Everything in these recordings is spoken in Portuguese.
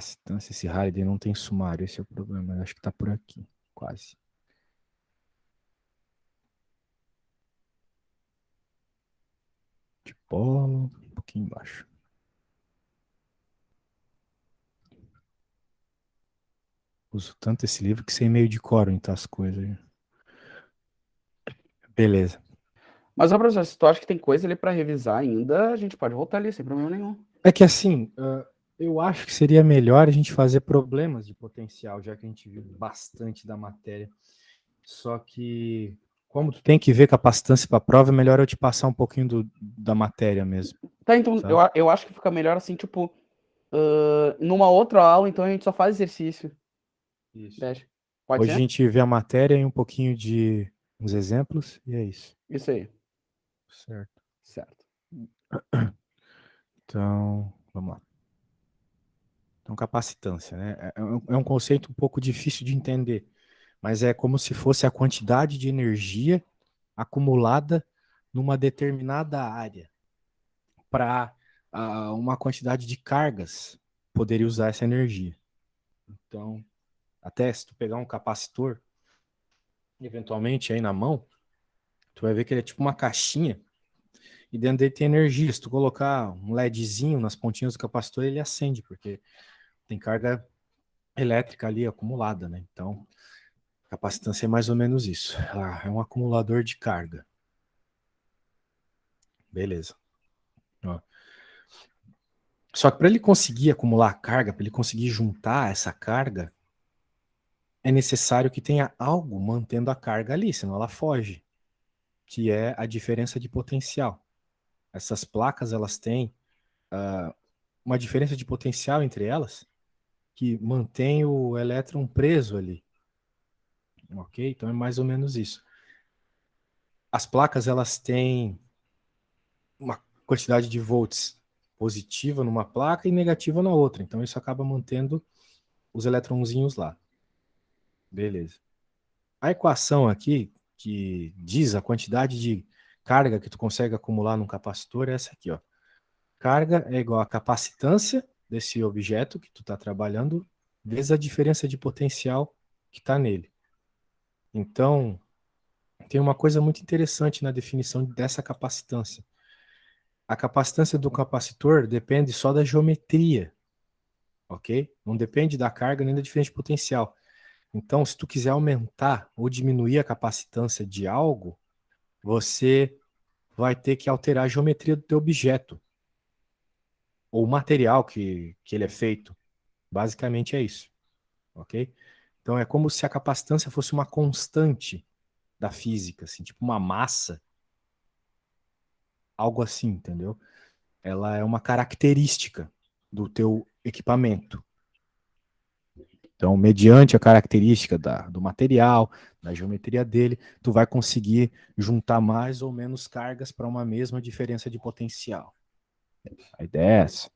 capacitância, esse Halliday não tem sumário, esse é o problema. Eu acho que tá por aqui, quase. Dipolo, um pouquinho embaixo. Uso tanto esse livro que sei meio de cor, então as coisas. Beleza. Mas, ó, professor, se tu acha que tem coisa ali pra revisar ainda, a gente pode voltar ali, sem problema nenhum. É que assim, eu acho que seria melhor a gente fazer problemas de potencial, já que a gente viu bastante da matéria. Só que, como tu tem que ver capacitância para a prova, é melhor eu te passar um pouquinho da matéria mesmo, Tá, então, sabe? eu acho que fica melhor assim, tipo, numa outra aula, então a gente só faz exercício. Isso. Fecha. Pode Hoje a ser? gente vê a matéria e um pouquinho de uns exemplos, e é isso. Isso aí. Certo. Certo. Então, vamos lá. Então, capacitância, né? É um conceito um pouco difícil de entender, mas é como se fosse a quantidade de energia acumulada numa determinada área para uma quantidade de cargas poderia usar essa energia. Então, até se tu pegar um capacitor, eventualmente aí na mão, tu vai ver que ele é tipo uma caixinha e dentro dele tem energia. Se tu colocar um LEDzinho nas pontinhas do capacitor, ele acende, porque tem carga elétrica ali acumulada, né? Então, capacitância é mais ou menos isso. É um acumulador de carga. Beleza. Ó. Só que para ele conseguir acumular carga, para ele conseguir juntar essa carga, é necessário que tenha algo mantendo a carga ali, senão ela foge, que é a diferença de potencial. Essas placas, elas têm uma diferença de potencial entre elas que mantém o elétron preso ali. Ok? Então é mais ou menos isso. As placas, elas têm uma quantidade de volts positiva numa placa e negativa na outra. Então isso acaba mantendo os eletronzinhos lá. Beleza. A equação aqui, que diz a quantidade de carga que tu consegue acumular num capacitor, é essa aqui, ó. Carga é igual a capacitância desse objeto que tu está trabalhando, vezes a diferença de potencial que está nele. Então, tem uma coisa muito interessante na definição dessa capacitância. A capacitância do capacitor depende só da geometria, ok? Não depende da carga nem da diferença de potencial. Então, se tu quiser aumentar ou diminuir a capacitância de algo, você vai ter que alterar a geometria do teu objeto, ou o material que ele é feito. Basicamente é isso, ok? Então é como se a capacitância fosse uma constante da física, assim, tipo uma massa, algo assim, entendeu? Ela é uma característica do teu equipamento. Então, mediante a característica do material, da geometria dele, tu vai conseguir juntar mais ou menos cargas para uma mesma diferença de potencial. A ideia é essa.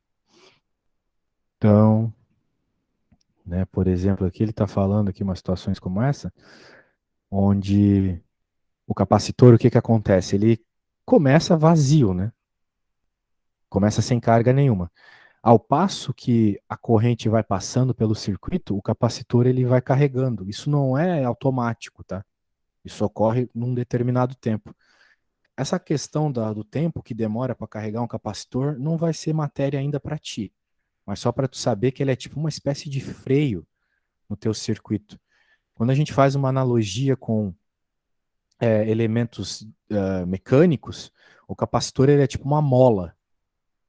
Então, né, por exemplo, aqui ele está falando aqui umas situações como essa, onde o capacitor, o que que acontece? Ele começa vazio, né? Começa sem carga nenhuma. Ao passo que a corrente vai passando pelo circuito, o capacitor ele vai carregando. Isso não é automático, tá? Isso ocorre num determinado tempo. Essa questão do tempo que demora para carregar um capacitor não vai ser matéria ainda para ti, mas só para tu saber que ele é tipo uma espécie de freio no teu circuito. Quando a gente faz uma analogia com elementos mecânicos, o capacitor ele é tipo uma mola.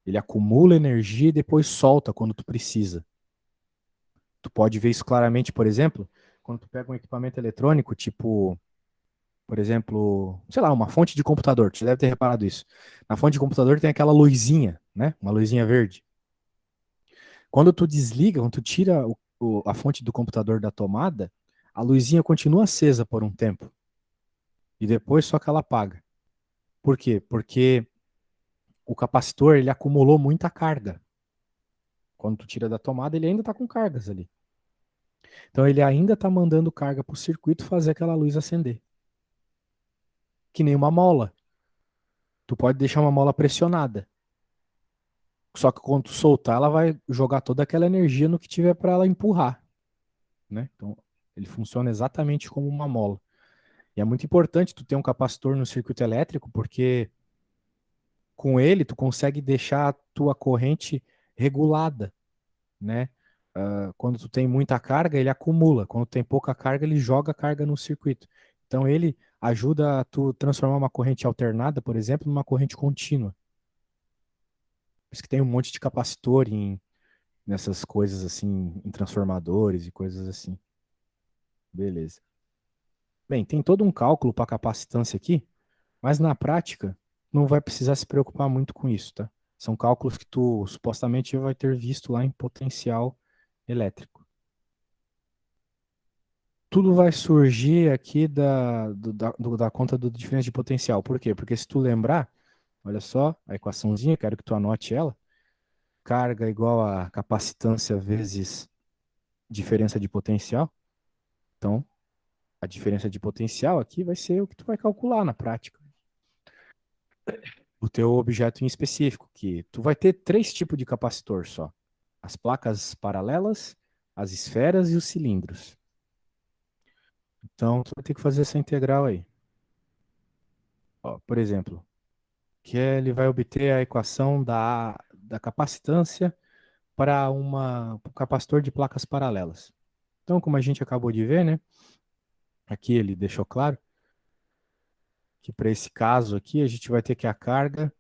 Ele acumula energia e depois solta quando tu precisa. Tu pode ver isso claramente, por exemplo, quando tu pega um equipamento eletrônico, tipo, por exemplo, sei lá, uma fonte de computador. Tu já deve ter reparado isso. Na fonte de computador tem aquela luzinha, né? Uma luzinha verde. Quando tu desliga, quando tu tira a fonte do computador da tomada, a luzinha continua acesa por um tempo. E depois só que ela apaga. Por quê? Porque o capacitor ele acumulou muita carga. Quando tu tira da tomada, ele ainda está com cargas ali. Então ele ainda está mandando carga para o circuito fazer aquela luz acender. Que nem uma mola. Tu pode deixar uma mola pressionada. Só que quando tu soltar, ela vai jogar toda aquela energia no que tiver para ela empurrar, né? Então, ele funciona exatamente como uma mola. E é muito importante tu ter um capacitor no circuito elétrico, porque com ele tu consegue deixar a tua corrente regulada, né? Quando tu tem muita carga, ele acumula. Quando tem pouca carga, ele joga a carga no circuito. Então ele ajuda a tu transformar uma corrente alternada, por exemplo, numa corrente contínua. Por isso que tem um monte de capacitor nessas coisas assim, em transformadores e coisas assim. Beleza. Bem, tem todo um cálculo para capacitância aqui, mas na prática não vai precisar se preocupar muito com isso, tá? São cálculos que tu supostamente vai ter visto lá em potencial elétrico. Tudo vai surgir aqui da conta do diferença de potencial. Por quê? Porque se tu lembrar, olha só, a equaçãozinha, quero que tu anote ela. Carga igual a capacitância vezes diferença de potencial. Então, a diferença de potencial aqui vai ser o que tu vai calcular na prática. O teu objeto em específico, que tu vai ter três tipos de capacitor só. As placas paralelas, as esferas e os cilindros. Então, tu vai ter que fazer essa integral aí. Ó, por exemplo, que ele vai obter a equação da capacitância para um capacitor de placas paralelas. Então, como a gente acabou de ver, né? Aqui ele deixou claro que para esse caso aqui a gente vai ter que a carga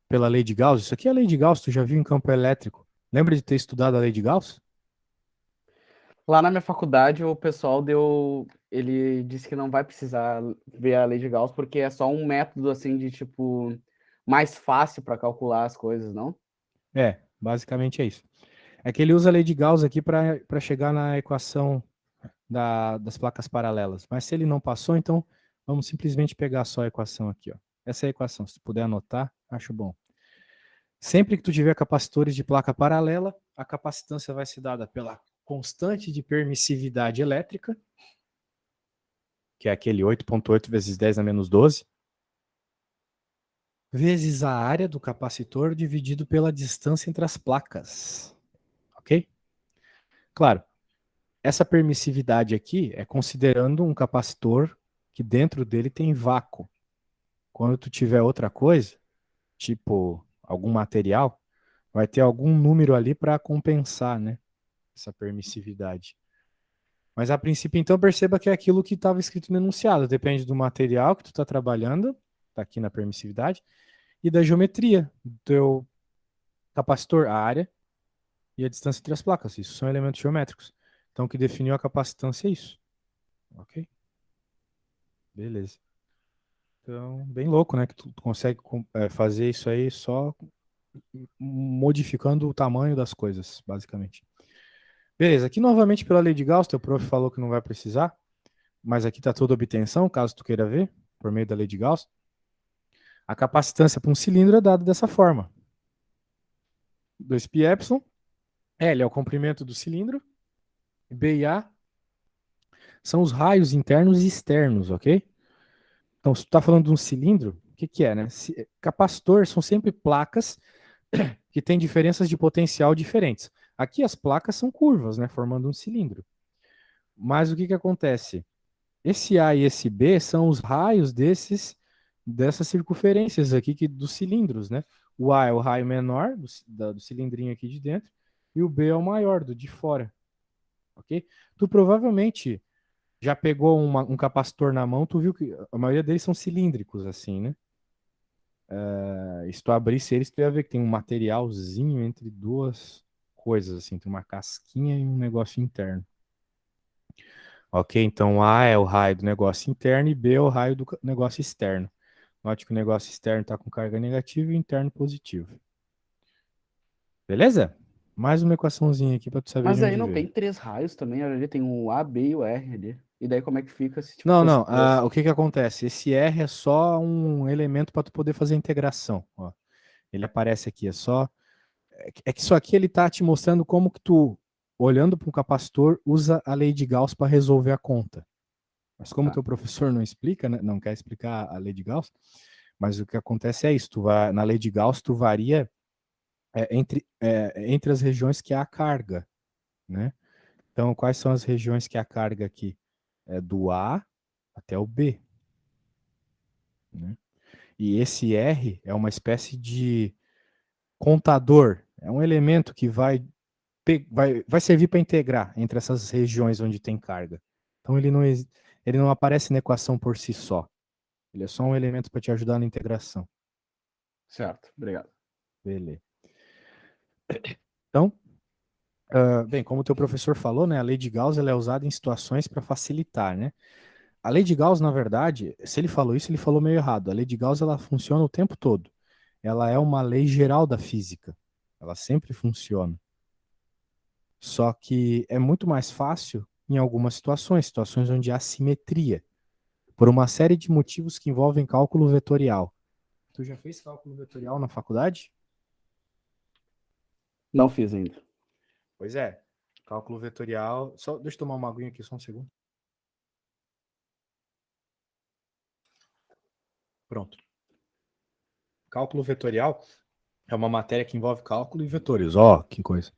pela lei de Gauss. Isso aqui é a lei de Gauss, tu já viu em campo elétrico. Lembra de ter estudado a lei de Gauss? Lá na minha faculdade, o pessoal deu. Ele disse que não vai precisar ver a lei de Gauss, porque é só um método, assim, de tipo, mais fácil para calcular as coisas, não? É, basicamente é isso. É que ele usa a lei de Gauss aqui para chegar na equação das placas paralelas. Mas se ele não passou, então vamos simplesmente pegar só a equação aqui. Ó. Essa é a equação. Se tu puder anotar, acho bom. Sempre que tu tiver capacitores de placa paralela, a capacitância vai ser dada pela constante de permissividade elétrica, que é aquele 8,8 vezes 10 a menos 12, vezes a área do capacitor dividido pela distância entre as placas. Ok? Claro, essa permissividade aqui é considerando um capacitor que dentro dele tem vácuo. Quando tu tiver outra coisa, tipo algum material, vai ter algum número ali para compensar, né, essa permissividade. Mas a princípio, então, perceba que é aquilo que estava escrito no enunciado. Depende do material que tu está trabalhando, está aqui na permissividade, e da geometria do teu capacitor, a área e a distância entre as placas. Isso são elementos geométricos. Então, o que definiu a capacitância é isso. Ok? Beleza. Então, bem louco, né? Que tu consegue fazer isso aí só modificando o tamanho das coisas, basicamente. Beleza, aqui novamente pela lei de Gauss, teu prof falou que não vai precisar, mas aqui está toda a obtenção, caso tu queira ver, por meio da lei de Gauss. A capacitância para um cilindro é dada dessa forma. 2πε, L é o comprimento do cilindro, B e A são os raios internos e externos, ok? Então, se tu está falando de um cilindro, o que, que é, né? Capacitor são sempre placas que têm diferenças de potencial diferentes. Aqui as placas são curvas, né, formando um cilindro. Mas o que, que acontece? Esse A e esse B são os raios dessas circunferências aqui dos cilindros, né? O A é o raio menor do cilindrinho aqui de dentro e o B é o maior, do de fora, ok? Tu provavelmente já pegou um capacitor na mão, tu viu que a maioria deles são cilíndricos, assim, né? Se tu abrisse eles, tu ia ver que tem um materialzinho entre duas coisas, assim, tem uma casquinha e um negócio interno. Ok? Então A é o raio do negócio interno e B é o raio do negócio externo. Note que o negócio externo está com carga negativa e o interno positivo. Beleza? Mais uma equaçãozinha aqui para tu saber de Mas aí onde não veio. tem três raios também, ali tem o A, B e o R ali. E daí como é que fica se tipo, Não, fosse não. três? O que que acontece? Esse R é só um elemento para tu poder fazer a integração. Ó. Ele aparece aqui, é que isso aqui ele tá te mostrando como que tu, olhando para um capacitor, usa a lei de Gauss para resolver a conta. Mas como o Tá. teu professor não explica, né, não quer explicar a lei de Gauss, mas o que acontece é isso, na lei de Gauss tu varia entre as regiões que há carga, né? Então, quais são as regiões que há carga aqui? É do A até o B, né? E esse R é uma espécie de contador, é um elemento que vai servir para integrar entre essas regiões onde tem carga. Então ele não aparece na equação por si só. Ele é só um elemento para te ajudar na integração. Certo, obrigado. Beleza. Então, bem, como o teu professor falou, né, a lei de Gauss ela é usada em situações para facilitar, né? A lei de Gauss, na verdade, se ele falou isso, ele falou meio errado. A lei de Gauss ela funciona o tempo todo. Ela é uma lei geral da física. Ela sempre funciona. Só que é muito mais fácil em algumas situações, situações onde há simetria, por uma série de motivos que envolvem cálculo vetorial. Tu já fez cálculo vetorial na faculdade? Não fiz ainda. Pois é. Cálculo vetorial. Só deixa eu tomar uma aguinha aqui, só um segundo. Pronto. Cálculo vetorial é uma matéria que envolve cálculo e vetores. Ó, que coisa.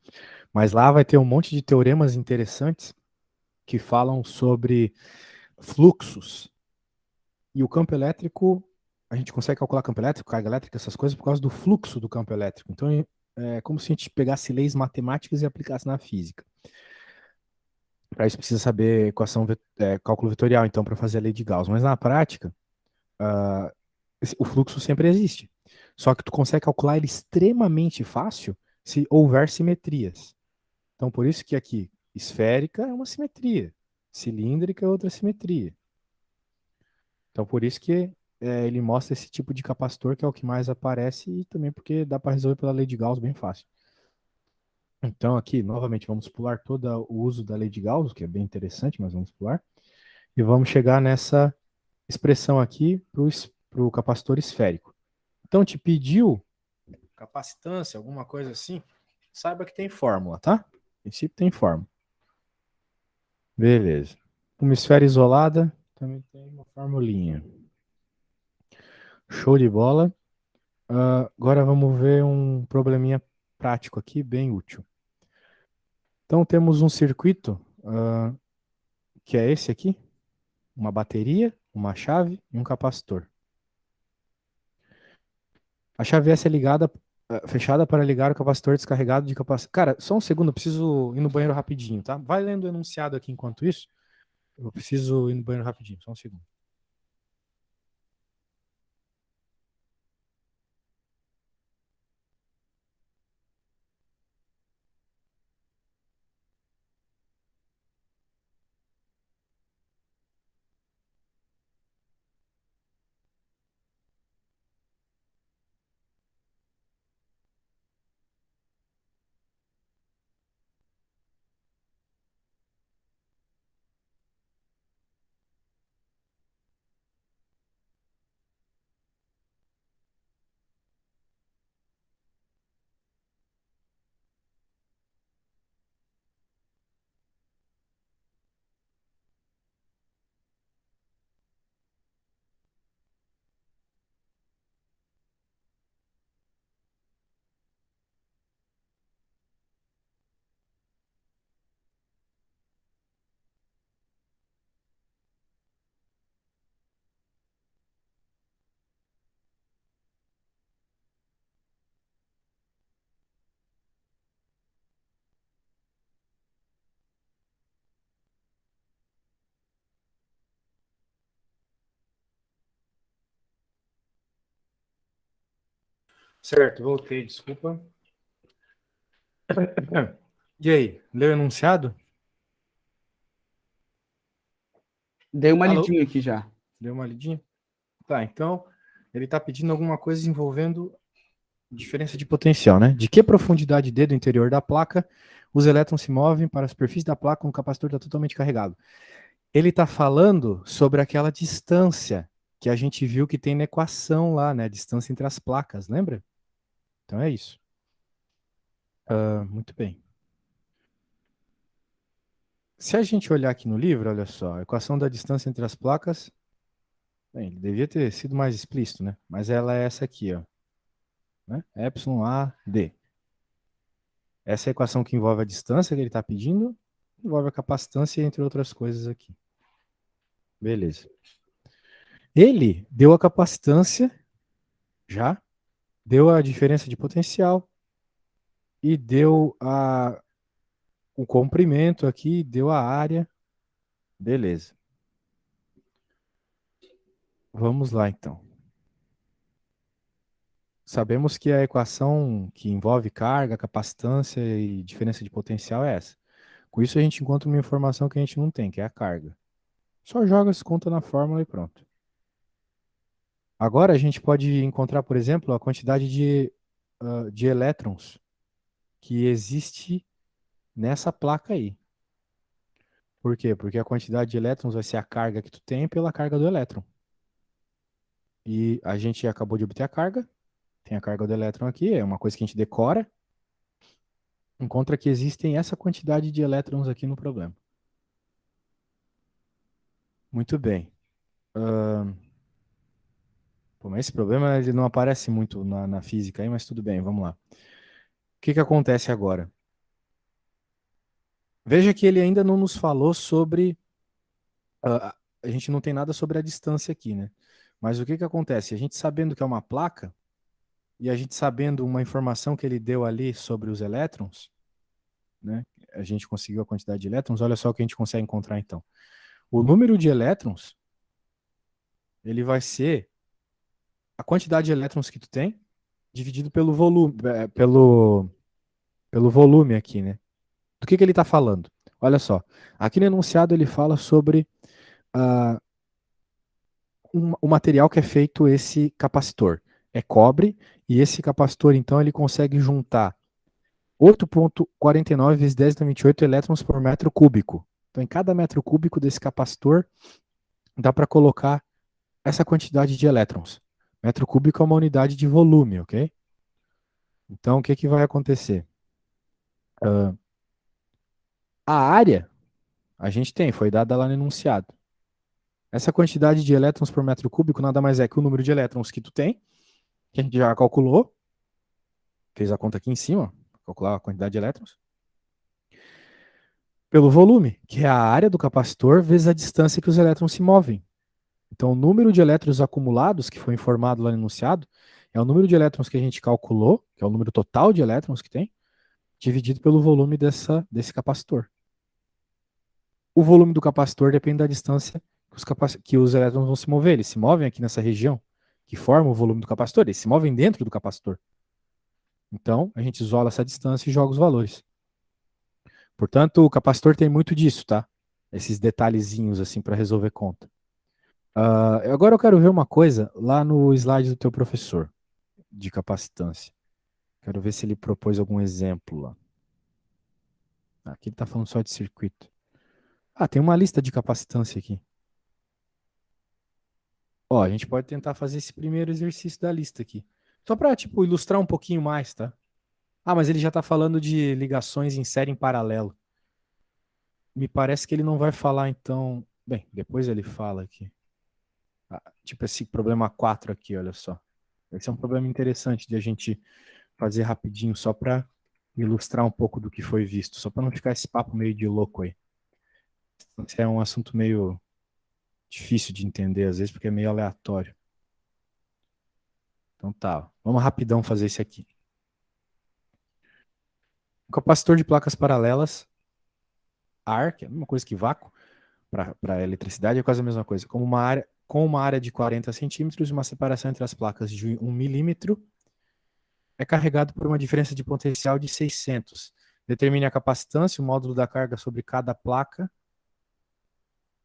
Mas lá vai ter um monte de teoremas interessantes que falam sobre fluxos. E o campo elétrico, a gente consegue calcular campo elétrico, carga elétrica, essas coisas, por causa do fluxo do campo elétrico. Então, é como se a gente pegasse leis matemáticas e aplicasse na física. Para isso precisa saber cálculo vetorial, então, para fazer a lei de Gauss. Mas na prática, o fluxo sempre existe. Só que tu consegue calcular ele extremamente fácil se houver simetrias. Então, por isso que aqui, esférica é uma simetria, cilíndrica é outra simetria. Então, por isso que ele mostra esse tipo de capacitor, que é o que mais aparece, e também porque dá para resolver pela lei de Gauss bem fácil. Então, aqui, novamente, vamos pular todo o uso da lei de Gauss, que é bem interessante, mas vamos pular. E vamos chegar nessa expressão aqui para o capacitor esférico. Então, te pediu capacitância, alguma coisa assim, saiba que tem fórmula, tá? No princípio tem fórmula. Beleza. Uma esfera isolada também tem uma formulinha. Show de bola. Agora vamos ver um probleminha prático aqui, bem útil. Então temos um circuito que é esse aqui, uma bateria, uma chave e um capacitor. A chave S é fechada para ligar o capacitor descarregado de capacitor. Cara, só um segundo, eu preciso ir no banheiro rapidinho, tá? Vai lendo o enunciado aqui enquanto isso. Eu preciso ir no banheiro rapidinho, só um segundo. Certo, voltei, desculpa. E aí, leu o enunciado? Dei uma Alô? lidinha aqui já. Deu uma lidinha? Tá, então ele está pedindo alguma coisa envolvendo diferença de potencial, né? De que profundidade D do interior da placa os elétrons se movem para a superfície da placa quando o capacitor está totalmente carregado? Ele está falando sobre aquela distância que a gente viu que tem na equação lá, né? A distância entre as placas, lembra? Então é isso. Muito bem. Se a gente olhar aqui no livro, olha só, a equação da distância entre as placas, bem, ele devia ter sido mais explícito, né? Mas ela é essa aqui, ó, né? Epsilon A D. Essa é a equação que envolve a distância que ele está pedindo, envolve a capacitância, entre outras coisas aqui. Beleza. Ele deu a capacitância, já, deu a diferença de potencial e deu o comprimento aqui, deu a área. Beleza. Vamos lá, então. Sabemos que a equação que envolve carga, capacitância e diferença de potencial é essa. Com isso, a gente encontra uma informação que a gente não tem, que é a carga. Só joga as contas na fórmula e pronto. Agora, a gente pode encontrar, por exemplo, a quantidade de elétrons que existe nessa placa aí. Por quê? Porque a quantidade de elétrons vai ser a carga que tu tem pela carga do elétron. E a gente acabou de obter a carga. Tem a carga do elétron aqui, é uma coisa que a gente decora. Encontra que existem essa quantidade de elétrons aqui no problema. Muito bem. Pô, mas esse problema ele não aparece muito na física aí, mas tudo bem, vamos lá. O que acontece agora? Veja que ele ainda não nos falou sobre. A gente não tem nada sobre a distância aqui, né? Mas o que acontece? A gente sabendo que é uma placa, e a gente sabendo uma informação que ele deu ali sobre os elétrons, né? A gente conseguiu a quantidade de elétrons, olha só o que a gente consegue encontrar então. O número de elétrons, ele vai ser a quantidade de elétrons que tu tem, dividido pelo volume, pelo volume aqui, né? Do que ele está falando? Olha só, aqui no enunciado ele fala sobre o material que é feito esse capacitor. É cobre, e esse capacitor, então, ele consegue juntar 8,49 vezes 10 na 28 elétrons por metro cúbico. Então, em cada metro cúbico desse capacitor, dá para colocar essa quantidade de elétrons. Metro cúbico é uma unidade de volume, ok? Então, o que vai acontecer? A área, a gente tem, foi dada lá no enunciado. Essa quantidade de elétrons por metro cúbico nada mais é que o número de elétrons que tu tem, que a gente já calculou, fez a conta aqui em cima, calcular a quantidade de elétrons, pelo volume, que é a área do capacitor vezes a distância que os elétrons se movem. Então, o número de elétrons acumulados, que foi informado lá no enunciado, é o número de elétrons que a gente calculou, que é o número total de elétrons que tem, dividido pelo volume desse capacitor. O volume do capacitor depende da distância que os elétrons vão se mover. Eles se movem aqui nessa região, que forma o volume do capacitor. Eles se movem dentro do capacitor. Então, a gente isola essa distância e joga os valores. Portanto, o capacitor tem muito disso, tá? Esses detalhezinhos assim para resolver conta. Agora eu quero ver uma coisa lá no slide do teu professor de capacitância. Quero ver se ele propôs algum exemplo lá. Aqui ele está falando só de circuito. Tem uma lista de capacitância aqui. Ó, a gente pode tentar fazer esse primeiro exercício da lista aqui. Só para, tipo, ilustrar um pouquinho mais, tá? Mas ele já está falando de ligações em série em paralelo. Me parece que ele não vai falar, então. Bem, depois ele fala aqui. Tipo esse problema 4 aqui, olha só. Esse é um problema interessante de a gente fazer rapidinho, só para ilustrar um pouco do que foi visto, só para não ficar esse papo meio de louco aí. Esse é um assunto meio difícil de entender às vezes, porque é meio aleatório. Então tá, vamos rapidão fazer esse aqui. O capacitor de placas paralelas, ar, que é a mesma coisa que vácuo, para eletricidade é quase a mesma coisa. Com uma área de 40 centímetros e uma separação entre as placas de 1 milímetro, é carregado por uma diferença de potencial de 600. Determine a capacitância, o módulo da carga sobre cada placa,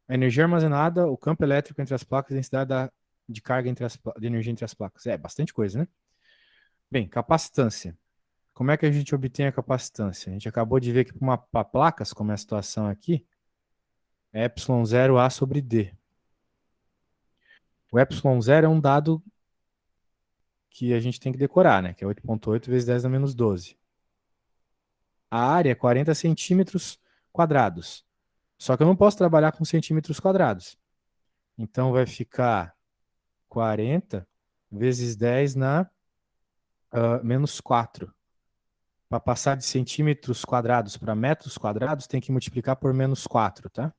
a energia armazenada, o campo elétrico entre as placas, a densidade de carga de energia entre as placas. É bastante coisa, né? Bem, capacitância. Como é que a gente obtém a capacitância? A gente acabou de ver que para placas, como é a situação aqui, é ε0A sobre D. O ε0 é um dado que a gente tem que decorar, né? Que é 8,8 vezes 10 a menos 12. A área é 40 centímetros quadrados. Só que eu não posso trabalhar com centímetros quadrados. Então vai ficar 40 vezes 10 na menos 4. Para passar de centímetros quadrados para metros quadrados, tem que multiplicar por -4, tá?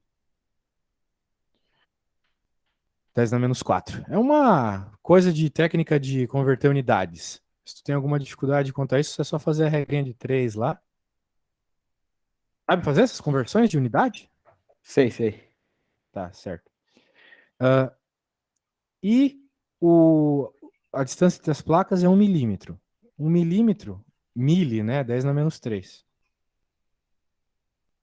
10 na -4. É uma coisa de técnica de converter unidades. Se tu tem alguma dificuldade quanto a isso, é só fazer a regrinha de 3 lá. Sabe fazer essas conversões de unidade? Sei, sei. Tá, certo. Ah, e o, a distância entre as placas é 1 milímetro. 1 milímetro, mili, né? 10 na -3.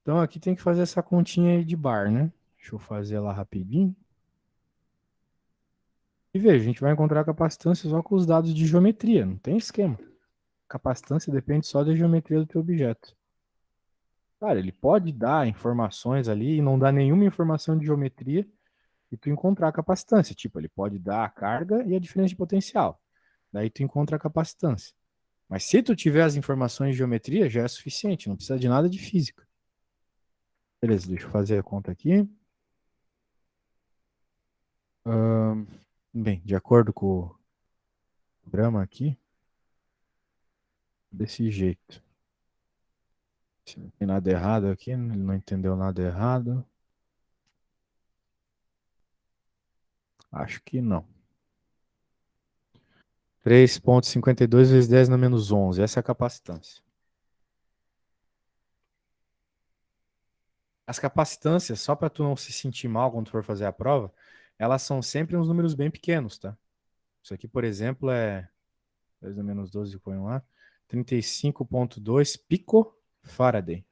Então aqui tem que fazer essa continha aí de bar, né? Deixa eu fazer lá rapidinho. E veja, a gente vai encontrar a capacitância só com os dados de geometria, não tem esquema. Capacitância depende só da geometria do teu objeto. Cara, ele pode dar informações ali e não dar nenhuma informação de geometria e tu encontrar a capacitância. Tipo, ele pode dar a carga e a diferença de potencial. Daí tu encontra a capacitância. Mas se tu tiver as informações de geometria, já é suficiente, não precisa de nada de física. Beleza, deixa eu fazer a conta aqui. Ahn, bem, de acordo com o programa aqui, desse jeito. Se não tem nada errado aqui, ele não entendeu nada errado. Acho que não. 3,52 vezes 10 na -11. Essa é a capacitância. As capacitâncias, só para tu não se sentir mal quando tu for fazer a prova, elas são sempre uns números bem pequenos, tá? Isso aqui, por exemplo, é 10 na -12, põe lá. 35,2 pico-faraday.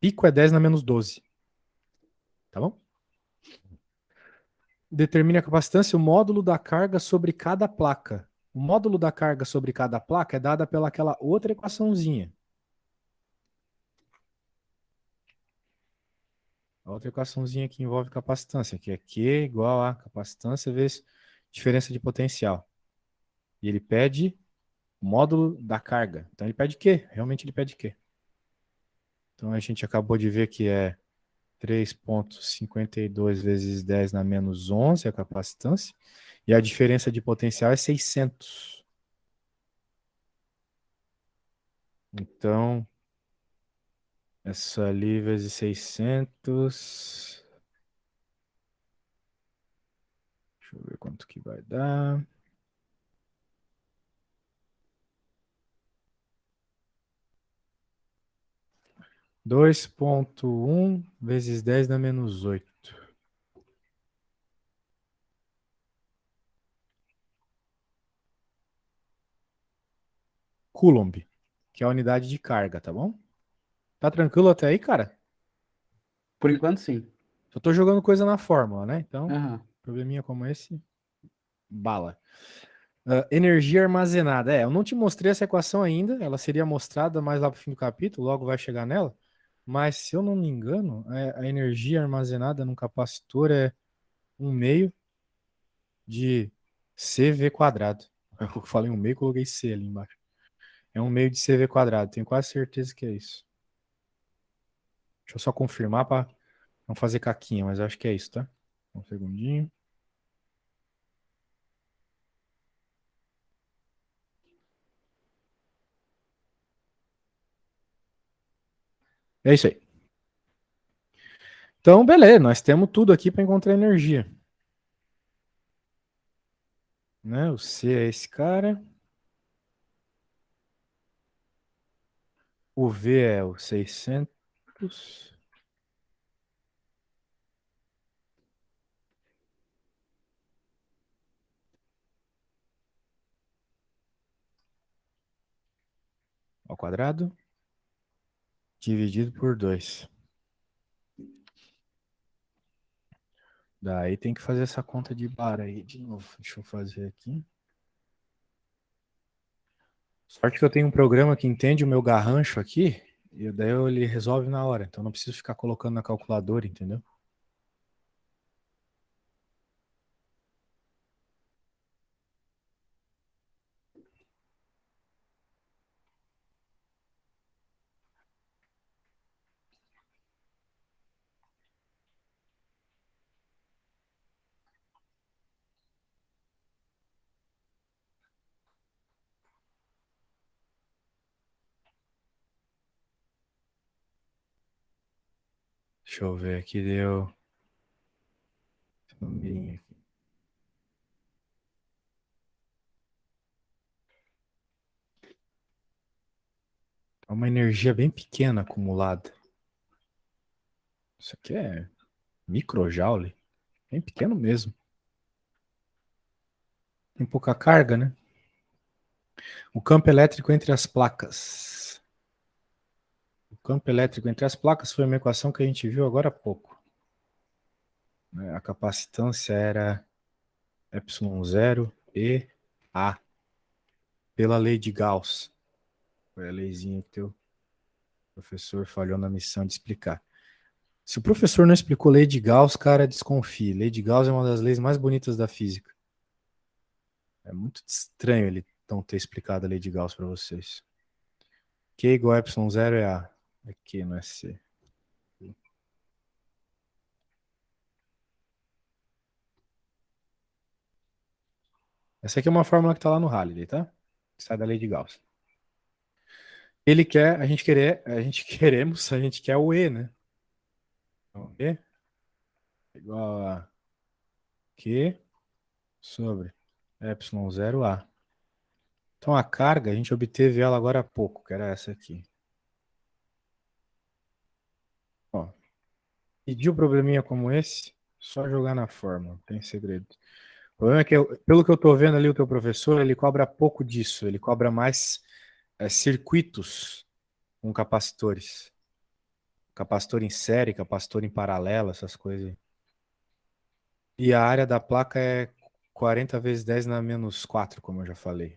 Pico é 10 na -12. Tá bom? Determine a capacitância, o módulo da carga sobre cada placa. O módulo da carga sobre cada placa é dada pelaquela outra equaçãozinha. A outra equaçãozinha que envolve capacitância, que é Q igual a capacitância vezes diferença de potencial. E ele pede o módulo da carga. Então ele pede Q, realmente ele pede Q. Então a gente acabou de ver que é 3,52 vezes 10 na -11 a capacitância. E a diferença de potencial é 600. Então, essa ali vezes 600. Deixa eu ver quanto que vai dar. 2,1 vezes 10 na -8. Coulomb, que é a unidade de carga, tá bom? Tá tranquilo até aí, cara? Por enquanto, sim. Só tô jogando coisa na fórmula, né? Então, Aham. probleminha como esse, bala. Energia armazenada. Eu não te mostrei essa equação ainda. Ela seria mostrada mais lá pro fim do capítulo, logo vai chegar nela. Mas, se eu não me engano, a energia armazenada num capacitor é 1/2 de CV quadrado. Eu falei 1/2 e coloquei C ali embaixo. É 1/2 de CV quadrado. Tenho quase certeza que é isso. Deixa eu só confirmar para não fazer caquinha, mas acho que é isso, tá? Um segundinho. É isso aí. Então, beleza, nós temos tudo aqui para encontrar energia. Né? O C é esse cara. O V é o 600. Ao quadrado, dividido por 2. Daí tem que fazer essa conta de bar aí de novo. Deixa eu fazer aqui. Sorte que eu tenho um programa que entende o meu garrancho aqui, e daí ele resolve na hora. Então não preciso ficar colocando na calculadora, entendeu? Deixa eu ver aqui, deu. É uma energia bem pequena acumulada. Isso aqui é microjoule. Bem pequeno mesmo. Tem pouca carga, né? O campo elétrico entre as placas. O campo elétrico entre as placas foi uma equação que a gente viu agora há pouco. A capacitância era ε0 e A pela lei de Gauss. Foi a leizinha que teu professor falhou na missão de explicar. Se o professor não explicou lei de Gauss, cara, desconfie. Lei de Gauss é uma das leis mais bonitas da física. É muito estranho ele não ter explicado a lei de Gauss para vocês. Q igual a ε0 é A. É Q, não é C. Essa aqui é uma fórmula que está lá no Halliday, tá? Sai da lei de Gauss. Ele quer, a gente quer o E, né? Então, E é igual a Q sobre ε0A. Então a carga, a gente obteve ela agora há pouco, que era essa aqui. Ó, pedir um probleminha como esse, só jogar na fórmula, não tem segredo. O problema é que, pelo que eu tô vendo ali, o teu professor, ele cobra pouco disso, ele cobra mais circuitos com capacitores. Capacitor em série, capacitor em paralelo, essas coisas aí. E a área da placa é 40 vezes 10 na menos 4, como eu já falei.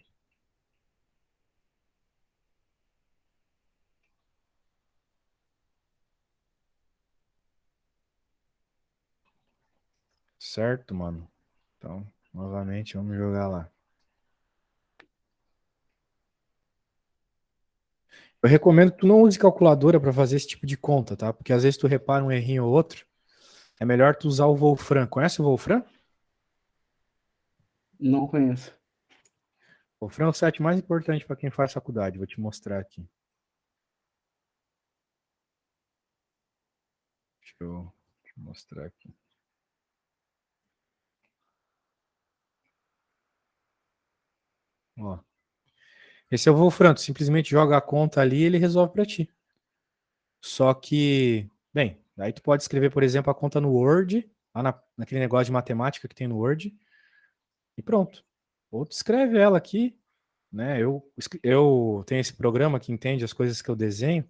Certo, mano? Então, novamente, vamos jogar lá. Eu recomendo que tu não use calculadora para fazer esse tipo de conta, tá? Porque às vezes tu repara um errinho ou outro. É melhor tu usar o Wolfram. Conhece o Wolfram? Não conheço. O Wolfram é o site mais importante para quem faz faculdade. Vou te mostrar aqui. Deixa eu te mostrar aqui. Ó. Esse é o Wolfram. Tu simplesmente joga a conta ali e ele resolve para ti. Só que, bem, aí tu pode escrever, por exemplo, a conta no Word, lá naquele negócio de matemática que tem no Word, e pronto. Ou tu escreve ela aqui, né? Eu tenho esse programa que entende as coisas que eu desenho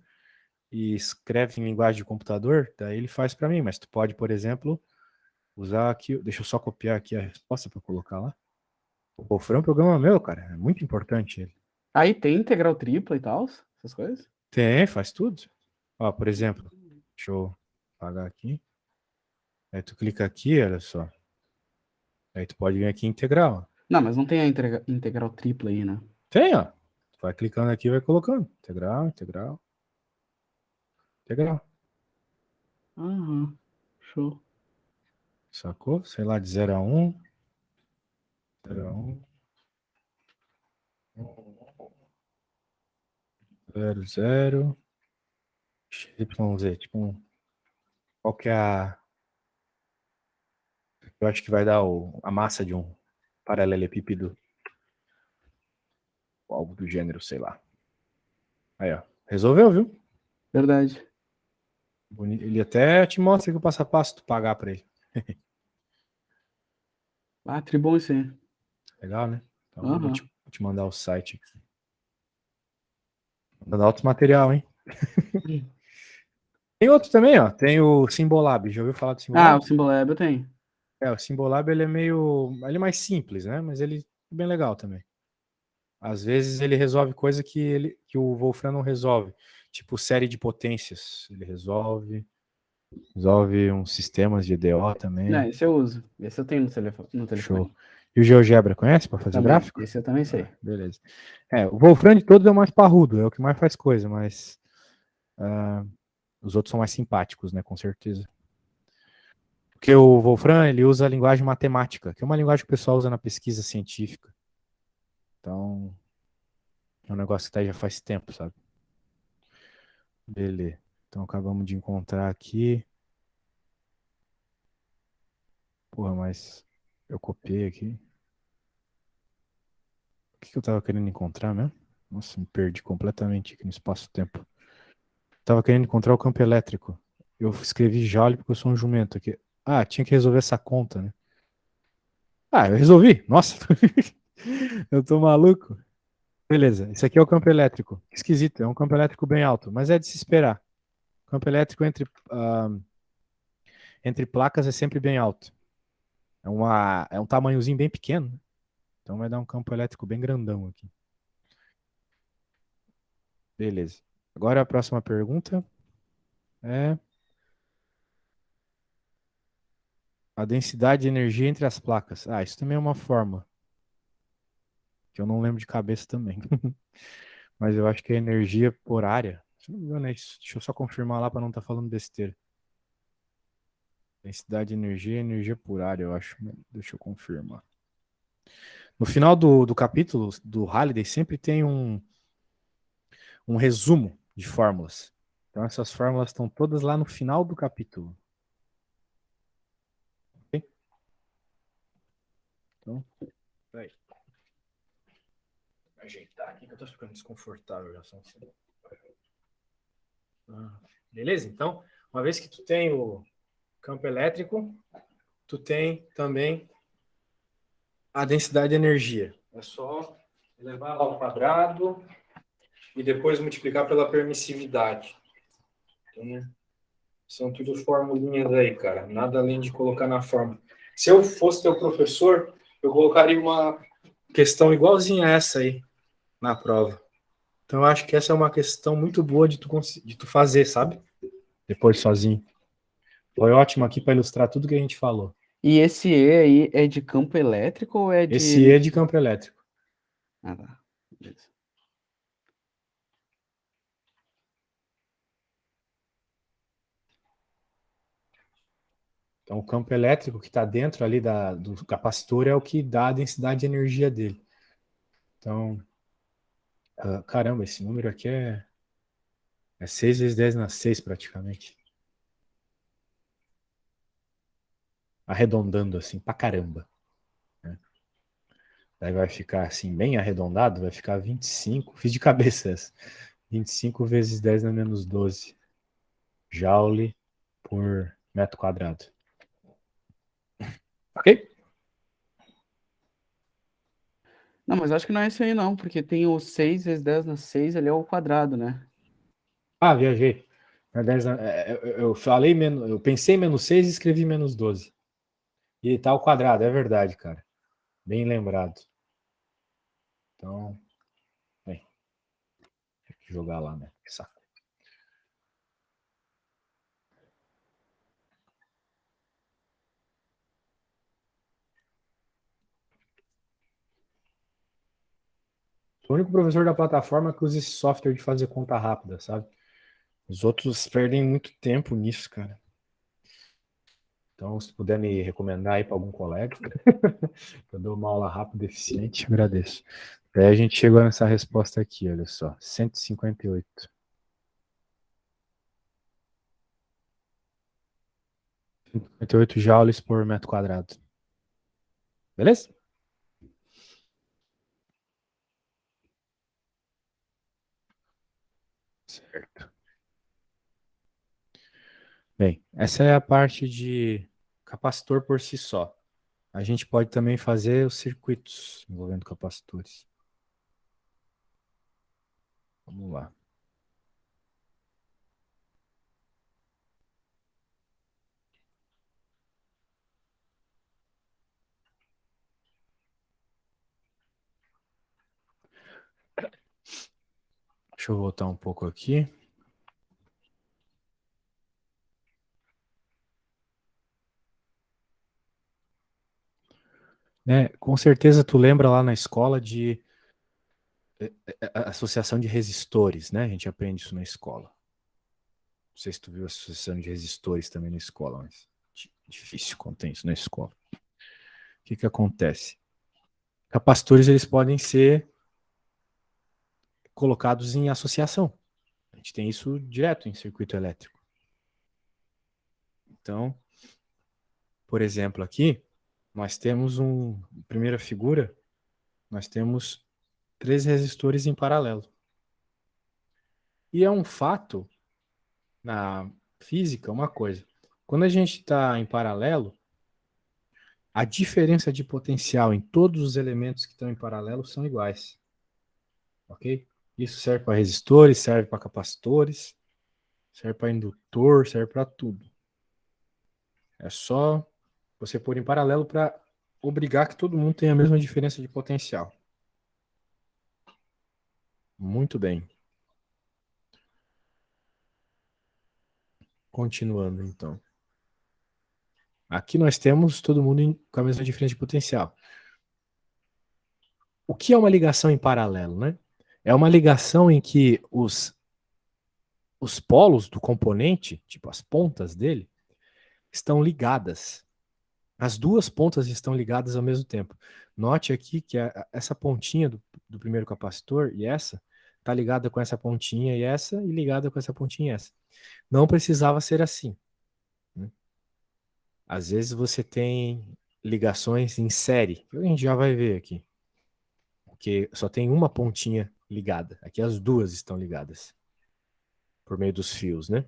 e escreve em linguagem de computador, daí ele faz para mim, mas tu pode, por exemplo, usar aqui, deixa eu só copiar aqui a resposta para colocar lá. O Wolfram é um programa meu, cara, é muito importante ele. Aí tem integral tripla e tal, essas coisas? Tem, faz tudo. Ó, por exemplo, deixa eu apagar aqui. Aí tu clica aqui, olha só. Aí tu pode vir aqui em integral. Não, mas não tem a integral tripla aí, né? Tem, ó. Tu vai clicando aqui e vai colocando. Integral, integral, integral. Aham, show. Sacou? Sei lá, de 0 a 1. 0 a 1. 0, 0. XYZ. Tipo, qual que é a. Eu acho que vai dar a massa de um paralelepípedo. Ou algo do gênero, sei lá. Aí, ó. Resolveu, viu? Verdade. Ele até te mostra aqui o passo a passo tu pagar pra ele. Ah, tribom isso aí. Legal, né? Então eu Aham. vou te mandar o site aqui. Mandar outro material, hein? Tem outro também, ó. Tem o Symbolab. Já ouviu falar do Ah, o Symbolab? Symbolab eu tenho. É, o Symbolab ele é meio. Ele é mais simples, né? Mas ele é bem legal também. Às vezes ele resolve coisa que o Wolfram não resolve. Tipo série de potências. Ele resolve. Resolve uns sistemas de EDO Não, também. esse eu uso. Esse eu tenho no Show. telefone. E o GeoGebra, conhece para fazer Também. gráfico? Esse eu também Ah, sei. beleza. É, o Wolfram de todos é o mais parrudo, é o que mais faz coisa, mas os outros são mais simpáticos, né? Com certeza. Porque o Wolfram, ele usa a linguagem matemática, que é uma linguagem que o pessoal usa na pesquisa científica. Então, é um negócio que tá aí já faz tempo, sabe? Beleza. Então, acabamos de encontrar aqui. Porra, mas eu copiei aqui. O que eu tava querendo encontrar mesmo? Nossa, me perdi completamente aqui no espaço-tempo. Tava querendo encontrar o campo elétrico. Eu escrevi Joule porque eu sou um jumento aqui. Ah, tinha que resolver essa conta, né? Ah, eu resolvi. Nossa, eu tô maluco. Beleza, esse aqui é o campo elétrico. Esquisito, é um campo elétrico bem alto, mas é de se esperar. O campo elétrico entre placas é sempre bem alto. É um tamanhozinho bem pequeno, né? Então vai dar um campo elétrico bem grandão aqui. Beleza. Agora a próxima pergunta é a densidade de energia entre as placas. Ah, isso também é uma forma que eu não lembro de cabeça também. Mas eu acho que é energia por área. Se não me engano é isso. Deixa eu só confirmar lá para não estar falando besteira. Densidade de energia, energia por área, eu acho. Deixa eu confirmar. No final do capítulo do Halliday sempre tem um resumo de fórmulas. Então essas fórmulas estão todas lá no final do capítulo. Ok? Então, peraí. Ajeitar aqui que eu tô ficando desconfortável já. Beleza? Então, uma vez que tu tem o campo elétrico, tu tem também a densidade de energia. É só levar lá ao quadrado e depois multiplicar pela permissividade. Então, são tudo formulinhas aí, cara. Nada além de colocar na fórmula. Se eu fosse teu professor, eu colocaria uma questão igualzinha a essa aí na prova. Então, eu acho que essa é uma questão muito boa de tu fazer, sabe? Depois sozinho. Foi ótimo aqui para ilustrar tudo que a gente falou. E esse E aí é de campo elétrico ou é de Esse é de campo elétrico. Ah, tá. Beleza. Então, o campo elétrico que está dentro ali do capacitor é o que dá a densidade de energia dele. Então, caramba, esse número aqui é 6 vezes 10 na 6 praticamente. Arredondando assim, pra caramba. Né? Daí vai ficar assim, bem arredondado, vai ficar 25. Fiz de cabeça essa. 25 vezes 10 na menos 12 joule por metro quadrado. Ok? Não, mas acho que não é isso aí não, porque tem o 6 vezes 10 na 6 ali é o quadrado, né? Ah, viajei. Eu falei menos, eu pensei menos 6 e escrevi menos 12. E tá ao quadrado, é verdade, cara. Bem lembrado. Então, bem, tem que jogar lá, né? Que saco. Sou o único professor da plataforma que usa esse software de fazer conta rápida, sabe? Os outros perdem muito tempo nisso, cara. Então, se puder me recomendar aí para algum colega, eu dou uma aula rápida e eficiente, agradeço. Aí a gente chegou nessa resposta aqui, olha só, 158. 158 joules por metro quadrado. Beleza? Certo. Bem, essa é a parte de capacitor por si só. A gente pode também fazer os circuitos envolvendo capacitores. Vamos lá. Deixa eu voltar um pouco aqui. Né, com certeza tu lembra lá na escola de associação de resistores, né? A gente aprende isso na escola. Não sei se tu viu a associação de resistores também na escola, mas difícil quando tem isso na escola. O que que acontece? Capacitores eles podem ser colocados em associação. A gente tem isso direto em circuito elétrico. Então, Por exemplo, aqui, nós temos primeira figura, nós temos 3 resistores em paralelo. E é um fato, na física, uma coisa. Quando a gente está em paralelo, a diferença de potencial em todos os elementos que estão em paralelo são iguais. Ok? Isso serve para resistores, serve para capacitores, serve para indutor, serve para tudo. É só você pôr em paralelo para obrigar que todo mundo tenha a mesma diferença de potencial. Muito bem. Continuando, então. Aqui nós temos todo mundo com a mesma diferença de potencial. O que é uma ligação em paralelo, né? É uma ligação em que os polos do componente, tipo as pontas dele, estão ligadas. As duas pontas estão ligadas ao mesmo tempo. Note aqui que essa pontinha do primeiro capacitor e essa está ligada com essa pontinha e ligada com essa pontinha e essa. Não precisava ser assim, né? Às vezes você tem ligações em série, que a gente já vai ver aqui, porque só tem uma pontinha ligada. Aqui as duas estão ligadas por meio dos fios, né?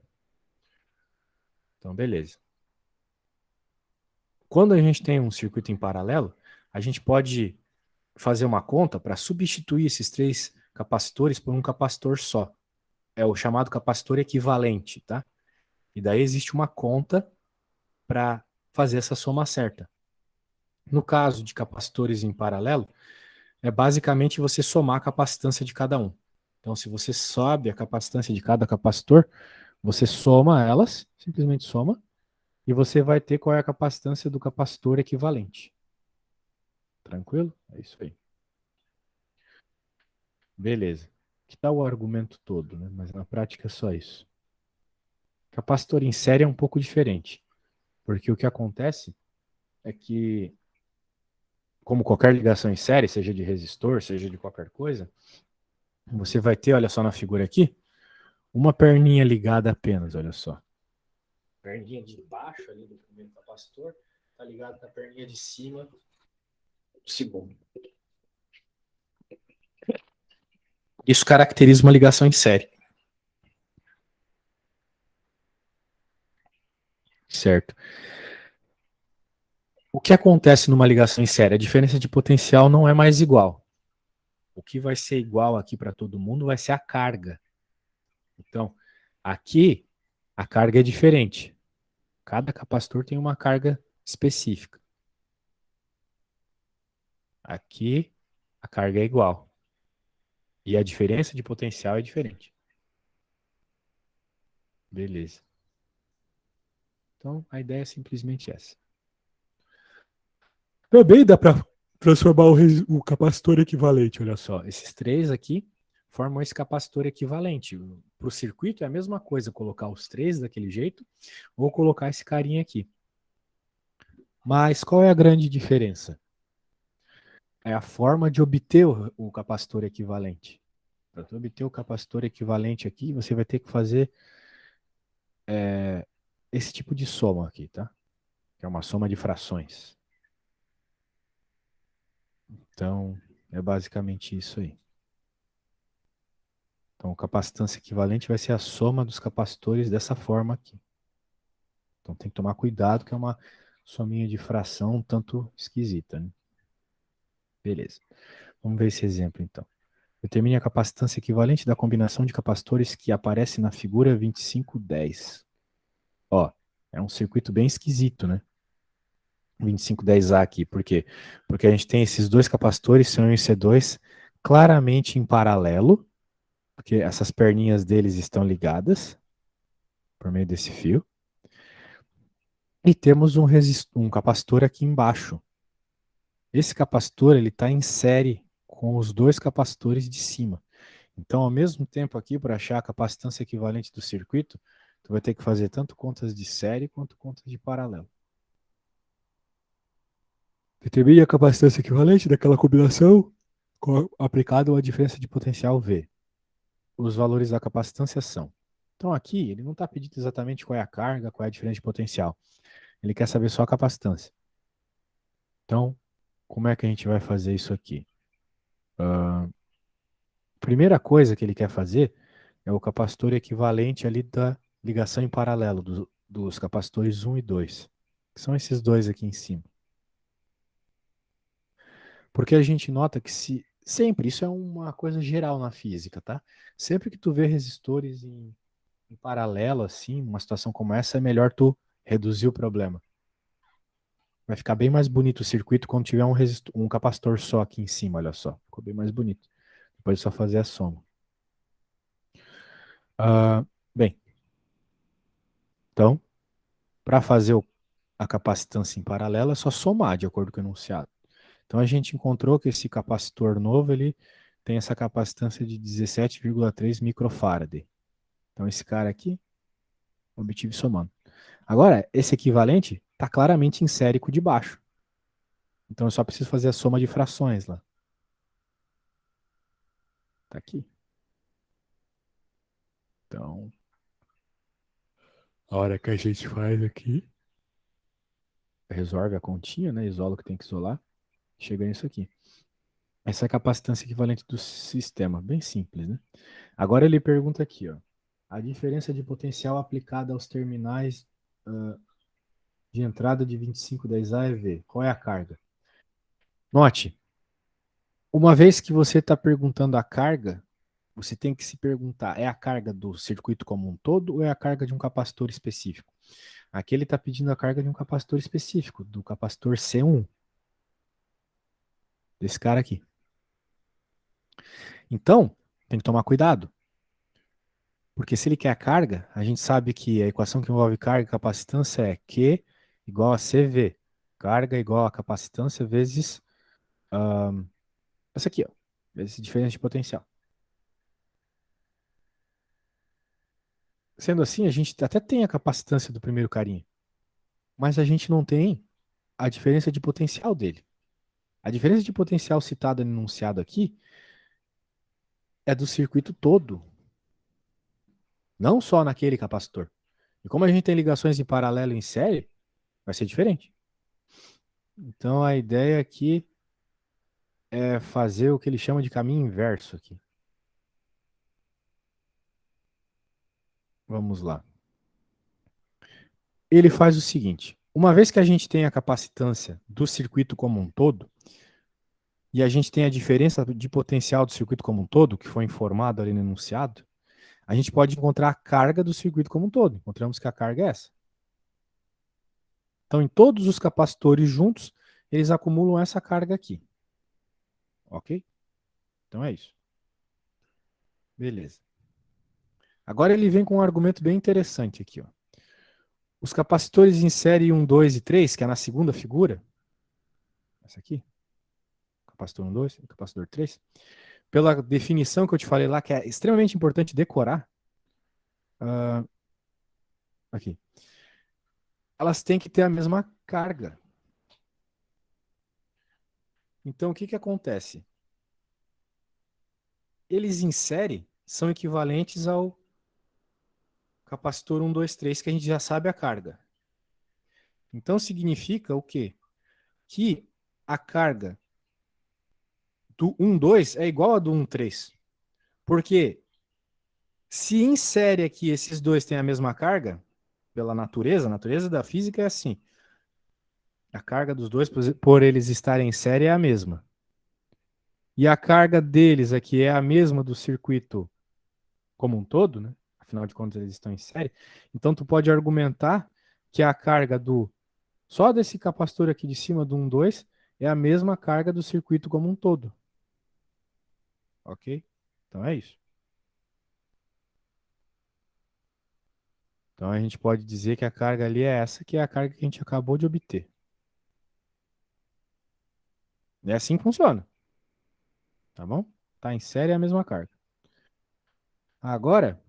Então, beleza. Quando a gente tem um circuito em paralelo, a gente pode fazer uma conta para substituir esses 3 capacitores por um capacitor só. É o chamado capacitor equivalente, tá? E daí existe uma conta para fazer essa soma certa. No caso de capacitores em paralelo, é basicamente você somar a capacitância de cada um. Então, se você sobe a capacitância de cada capacitor, você soma elas, simplesmente soma, e você vai ter qual é a capacitância do capacitor equivalente. Tranquilo? É isso aí. Beleza. Que tal o argumento todo, né? Mas na prática é só isso. Capacitor em série é um pouco diferente, porque o que acontece é que, como qualquer ligação em série, seja de resistor, seja de qualquer coisa, você vai ter, olha só na figura aqui, uma perninha ligada apenas, olha só. A perninha de baixo ali do primeiro capacitor está ligada com a perninha de cima do segundo. Isso caracteriza uma ligação em série. Certo. O que acontece numa ligação em série? A diferença de potencial não é mais igual. O que vai ser igual aqui para todo mundo vai ser a carga. Então, aqui a carga é diferente. Cada capacitor tem uma carga específica. Aqui a carga é igual. E a diferença de potencial é diferente. Beleza. Então, a ideia é simplesmente essa. Também dá para transformar o capacitor equivalente, olha só. Esses 3 aqui formam esse capacitor equivalente. Para o circuito é a mesma coisa colocar os 3 daquele jeito ou colocar esse carinha aqui. Mas qual é a grande diferença? É a forma de obter o capacitor equivalente. Para obter o capacitor equivalente aqui, você vai ter que fazer esse tipo de soma aqui, tá? Que é uma soma de frações. Então, é basicamente isso aí. Então, a capacitância equivalente vai ser a soma dos capacitores dessa forma aqui. Então, tem que tomar cuidado, que é uma sominha de fração um tanto esquisita, né? Beleza. Vamos ver esse exemplo, então. Determine a capacitância equivalente da combinação de capacitores que aparece na figura 2510. Ó, é um circuito bem esquisito, né? 2510A aqui. Por quê? Porque a gente tem esses 2 capacitores, C1 e C2, claramente em paralelo, porque essas perninhas deles estão ligadas por meio desse fio. E temos um capacitor aqui embaixo. Esse capacitor ele está em série com os 2 capacitores de cima. Então, ao mesmo tempo aqui, para achar a capacitância equivalente do circuito, tu vai ter que fazer tanto contas de série quanto contas de paralelo. Determine a capacitância equivalente daquela combinação aplicada a uma diferença de potencial V. Os valores da capacitância são. Então aqui ele não está pedindo exatamente qual é a carga, qual é a diferença de potencial. Ele quer saber só a capacitância. Então, como é que a gente vai fazer isso aqui? Primeira coisa que ele quer fazer é o capacitor equivalente ali da ligação em paralelo dos capacitores um e 2, que são esses dois aqui em cima. Porque a gente nota que se sempre, isso é uma coisa geral na física, tá? Sempre que tu vê resistores em paralelo assim, numa situação como essa, é melhor tu reduzir o problema. Vai ficar bem mais bonito o circuito quando tiver um capacitor só aqui em cima, olha só. Ficou bem mais bonito. Depois é só fazer a soma. Ah, bem, então, para fazer a capacitância em paralelo é só somar, de acordo com o enunciado. Então a gente encontrou que esse capacitor novo ele tem essa capacitância de 17,3 microfarad. Então esse cara aqui, obtive somando. Agora, esse equivalente está claramente em série com o de baixo. Então eu só preciso fazer a soma de frações lá. Tá aqui. Então, a hora que a gente faz aqui, resolve a continha, né? Isola o que tem que isolar, chega nisso aqui. Essa é a capacitância equivalente do sistema, bem simples, né? Agora ele pergunta aqui, ó, a diferença de potencial aplicada aos terminais de entrada de 2510A e V. Qual é a carga? Note, uma vez que você está perguntando a carga, você tem que se perguntar, é a carga do circuito como um todo ou é a carga de um capacitor específico? Aqui ele está pedindo a carga de um capacitor específico, do capacitor C1, desse cara aqui. Então, tem que tomar cuidado, porque se ele quer a carga, a gente sabe que a equação que envolve carga e capacitância é Q igual a CV. Carga igual a capacitância vezes essa aqui, ó, vezes diferença de potencial. Sendo assim, a gente até tem a capacitância do primeiro carinha, mas a gente não tem a diferença de potencial dele. A diferença de potencial citada no enunciado aqui é do circuito todo, não só naquele capacitor. E como a gente tem ligações em paralelo e em série, vai ser diferente. Então a ideia aqui é fazer o que ele chama de caminho inverso aqui. Vamos lá. Ele faz o seguinte: uma vez que a gente tem a capacitância do circuito como um todo, e a gente tem a diferença de potencial do circuito como um todo, que foi informado ali no enunciado, a gente pode encontrar a carga do circuito como um todo. Encontramos que a carga é essa. Então, em todos os capacitores juntos, eles acumulam essa carga aqui. Ok? Então é isso. Beleza. Agora ele vem com um argumento bem interessante aqui. Ó. Os capacitores em série 1, 2 e 3, que é na segunda figura, essa aqui, capacitor 1, 2, capacitor 3, pela definição que eu te falei lá, que é extremamente importante decorar, aqui, elas têm que ter a mesma carga. Então, o que, que acontece? Eles em série são equivalentes ao capacitor 1, 2, 3, que a gente já sabe a carga. Então, significa o quê? Que a carga do 1, 2 é igual a do 1, 3. Porque se em série aqui esses dois têm a mesma carga, pela natureza, a natureza da física é assim. A carga dos dois, por eles estarem em série, é a mesma. E a carga deles aqui é a mesma do circuito como um todo, né? Afinal de contas, eles estão em série. Então, tu pode argumentar que a carga do só desse capacitor aqui de cima do 1, 2 é a mesma carga do circuito como um todo. Ok? Então é isso. Então a gente pode dizer que a carga ali é essa, que é a carga que a gente acabou de obter. É assim que funciona. Tá bom? Tá em série é a mesma carga. Agora,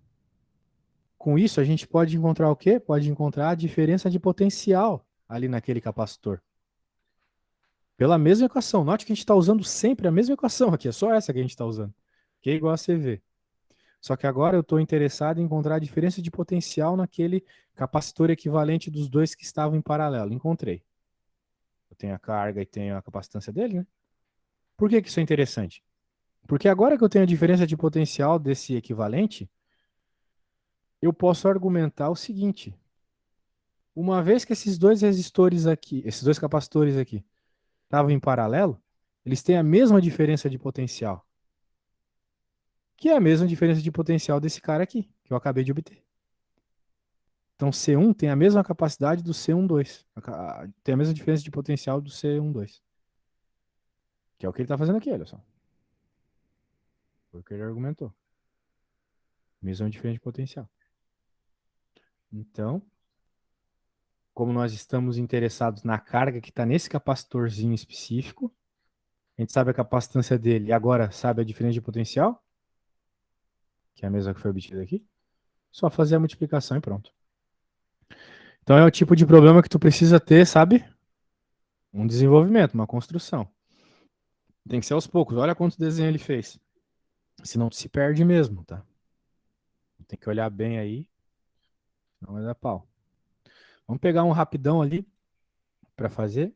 com isso, a gente pode encontrar o quê? Pode encontrar a diferença de potencial ali naquele capacitor. Pela mesma equação. Note que a gente está usando sempre a mesma equação aqui. É só essa que a gente está usando. Que é igual a CV. Só que agora eu estou interessado em encontrar a diferença de potencial naquele capacitor equivalente dos dois que estavam em paralelo. Encontrei. Eu tenho a carga e tenho a capacitância dele, né? Por que que isso é interessante? Porque agora que eu tenho a diferença de potencial desse equivalente, eu posso argumentar o seguinte: uma vez que esses dois resistores aqui, esses dois capacitores aqui, estavam em paralelo, eles têm a mesma diferença de potencial, que é a mesma diferença de potencial desse cara aqui, que eu acabei de obter. Então C1 tem a mesma capacidade do C12, tem a mesma diferença de potencial do C12, que é o que ele está fazendo aqui, olha só. Foi o que ele argumentou. Mesma diferença de potencial. Então, como nós estamos interessados na carga que está nesse capacitorzinho específico, a gente sabe a capacitância dele e agora sabe a diferença de potencial, que é a mesma que foi obtida aqui, só fazer a multiplicação e pronto. Então é o tipo de problema que tu precisa ter, sabe? Um desenvolvimento, uma construção. Tem que ser aos poucos. Olha quanto desenho ele fez. Senão tu se perde mesmo, tá? Tem que olhar bem aí, não vai dar pau. Vamos pegar um rapidão ali para fazer.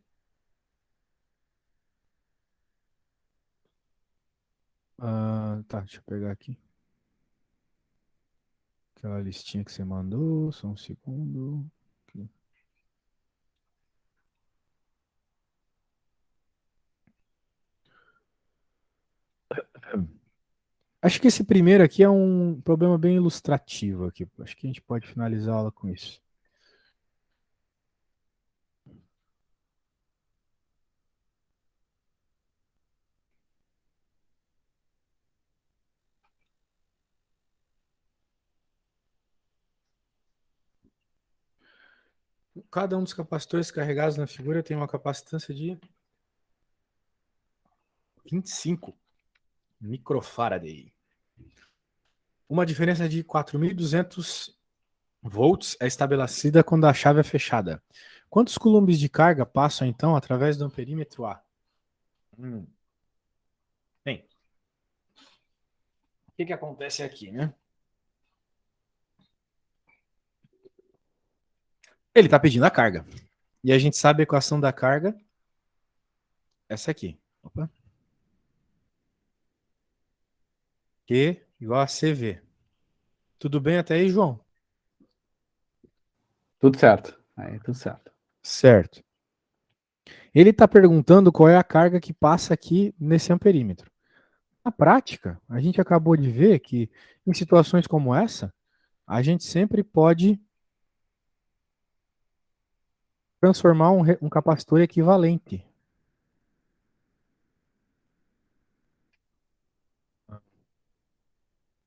Tá, deixa eu pegar aqui. Aquela listinha que você mandou, só um segundo. Aqui. Acho que esse primeiro aqui é um problema bem ilustrativo aqui. Acho que a gente pode finalizar a aula com isso. Cada um dos capacitores carregados na figura tem uma capacitância de 25 microfarad. Uma diferença de 4.200 volts é estabelecida quando a chave é fechada. Quantos coulombs de carga passam, então, através do amperímetro A? Bem, o que que acontece aqui, né? Ele está pedindo a carga. E a gente sabe a equação da carga, essa aqui. Opa. Q igual a CV. Tudo bem até aí, João? Tudo certo. Aí, tudo certo. Certo. Ele está perguntando qual é a carga que passa aqui nesse amperímetro. Na prática, a gente acabou de ver que em situações como essa, a gente sempre pode transformar um capacitor equivalente.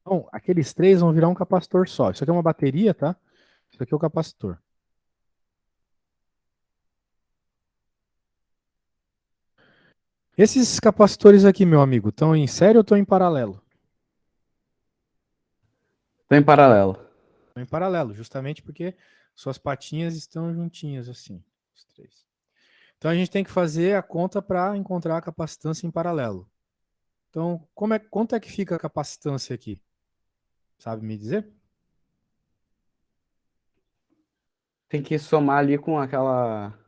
Então, aqueles três vão virar um capacitor só. Isso aqui é uma bateria, tá? Isso aqui é o capacitor. Esses capacitores aqui, meu amigo, estão em série ou estão em paralelo? Tô em paralelo. Estão em paralelo, justamente porque suas patinhas estão juntinhas assim, os três. Então a gente tem que fazer a conta para encontrar a capacitância em paralelo. Então, quanto é que fica a capacitância aqui? Sabe me dizer? Tem que somar ali com aquela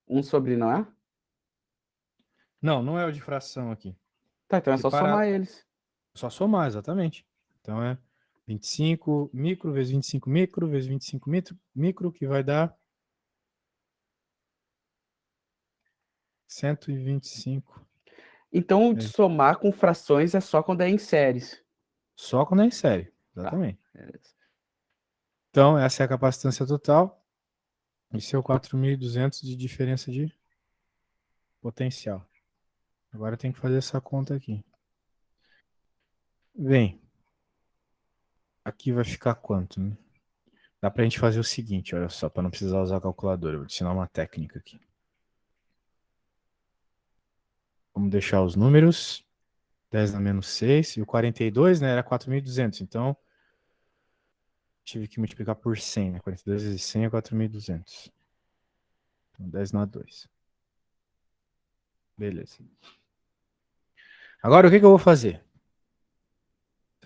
1 sobre, não é? Não, não é o de fração aqui. Tá, então é Porque só somar eles. só somar, exatamente. Então é 25 micro vezes 25 micro vezes 25 micro, que vai dar 125. Então, É. somar com frações é só quando é em séries. Só quando é em série. Tá. Exatamente. Beleza. Então, essa é a capacitância total. E seu 4.200 de diferença de potencial. Agora tem que fazer essa conta aqui. Bem, aqui vai ficar quanto, né? Dá pra gente fazer o seguinte, olha só, para não precisar usar a calculadora. Eu vou te ensinar uma técnica aqui. Vamos deixar os números. 10 na menos 6. E o 42, né, era 4.200. Então, tive que multiplicar por 100, né? 42 vezes 100 é 4.200. Então, 10 na 2. Beleza. Agora, o que que eu vou fazer?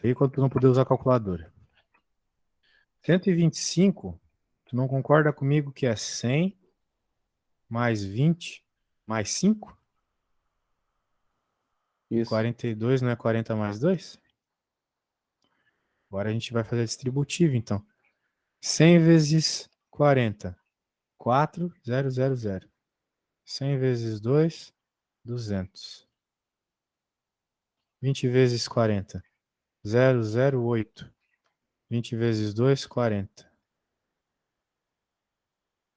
Aí quando tu não poder usar a calculadora. 125, tu não concorda comigo que é 100 mais 20 mais 5? Isso. 42 não é 40 mais 2? Agora a gente vai fazer distributivo, então. 100 vezes 40, 4,000. 100 vezes 2, 200. 20 vezes 40, 008. 20 vezes 2, 40.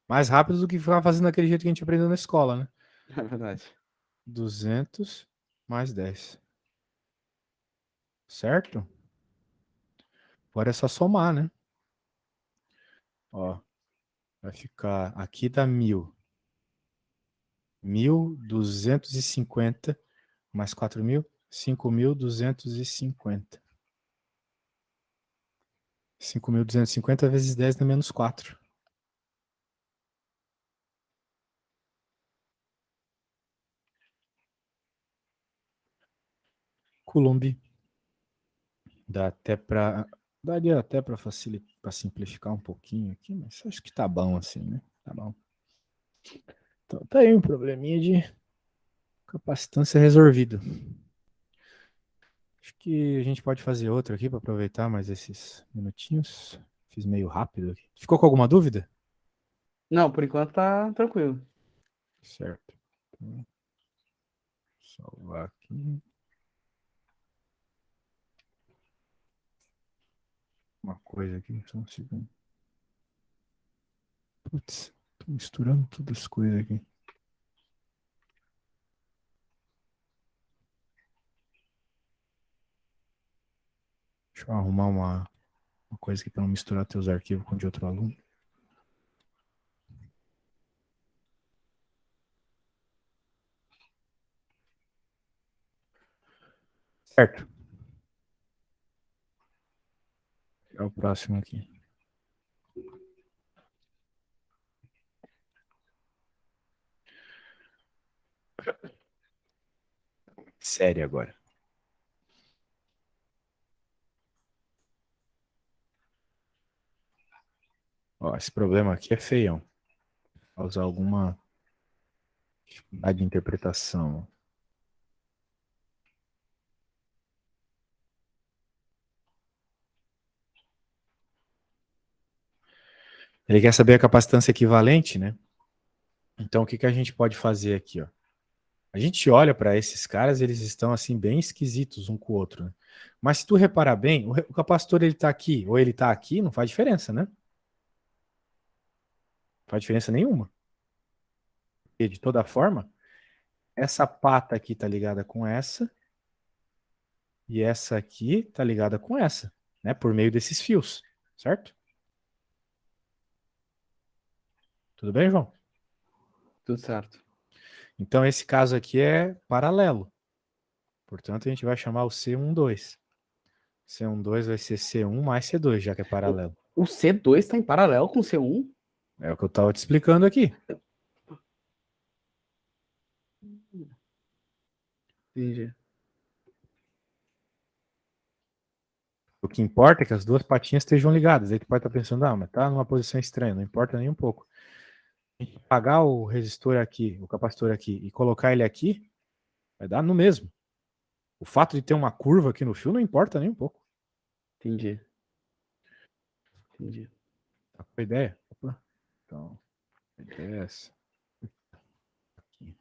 Mais rápido do que ficar fazendo daquele jeito que a gente aprendeu na escola, né? É verdade. 200 mais 10. Certo? Agora é só somar, né? Ó, vai ficar aqui dá 1.000. 1.250 mais 4.000, 5.250. 5.250 vezes 10 dá menos 4. Coulomb. Dá até para Daria até para facilitar, para simplificar um pouquinho aqui, mas acho que tá bom assim, né? Tá bom. Então tá aí um probleminha de capacitância resolvido. Acho que a gente pode fazer outro aqui para aproveitar mais esses minutinhos. Fiz meio rápido aqui. Ficou com alguma dúvida? Não, por enquanto tá tranquilo. Certo. Então, salvar aqui. Uma coisa aqui, só um segundo. Putz, tô misturando todas as coisas aqui. Deixa eu arrumar uma coisa aqui para não misturar teus arquivos com o de outro aluno. Certo. É o próximo aqui. Série agora. Ó, esse problema aqui é feião. Causar alguma dificuldade de interpretação. Ele quer saber a capacitância equivalente, né? Então, o que a gente pode fazer aqui, ó? A gente olha para esses caras, eles estão assim bem esquisitos um com o outro, né? Mas se tu reparar bem, o capacitor ele tá aqui ou ele tá aqui, não faz diferença, né? Não faz diferença nenhuma. E de toda forma, essa pata aqui tá ligada com essa e essa aqui tá ligada com essa, né? Por meio desses fios, certo? Tudo bem, João? Tudo certo. Então esse caso aqui é paralelo. Portanto, a gente vai chamar o C12. C12 vai ser C1 mais C2, já que é O, paralelo. o C2 tá em paralelo com o C1? É o que eu estava te explicando aqui. Entendi. O que importa é que as duas patinhas estejam ligadas. Aí tu pode estar pensando, mas tá numa posição estranha. Não importa nem um pouco. Apagar o resistor aqui, o capacitor aqui, e colocar ele aqui, vai dar no mesmo. O fato de ter uma curva aqui no fio não importa nem um pouco. Entendi. Entendi. Tá com a ideia? Opa. Então, a ideia é essa. Aqui.